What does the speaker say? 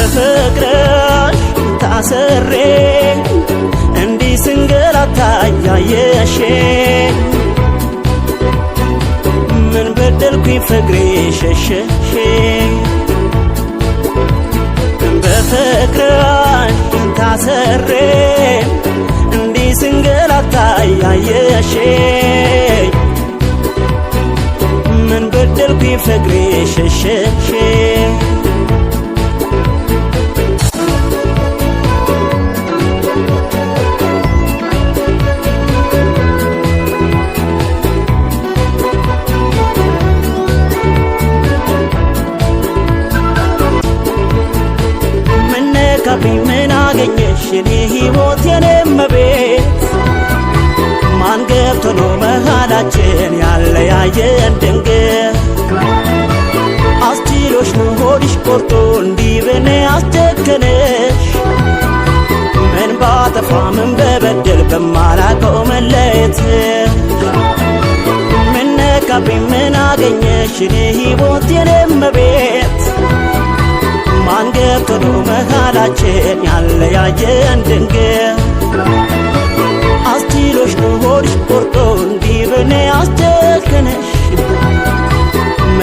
በፍቅርሽ ታስሬ እንዲህ ስንገላታ ያየሽኝ ምን በደልኩኝ ፍቅሬ ሸሸሽኝ በፍቅርሽ ታስሬ እንዲህ ስንገላታ ያየሽኝ ምን በደልኩኝ ፍቅሬ ሸሸሽኝ ምን አገኘሽ የኔ ሕይወት የኔ እመቤት ማን ገብቶ ነው መሃላችን ያለያየን ድንገት አስችሎሽ ነው ሆድሽ ቆርጦ እንዲህ በኔ አስጨከነሽ ምን ባጠፋ ምን በበደል በማላውቀው መለየትሽ ምን ነካብኝ ምን አገኘሽ የኔ ሕይወት የኔ እመቤት ማን ገብቶ ነው መሃላችን ያለያየን ድንገት አስችሎሽ ነው ሆድሽ ቆርጦ እንዲህ በኔ አስጨከነሽ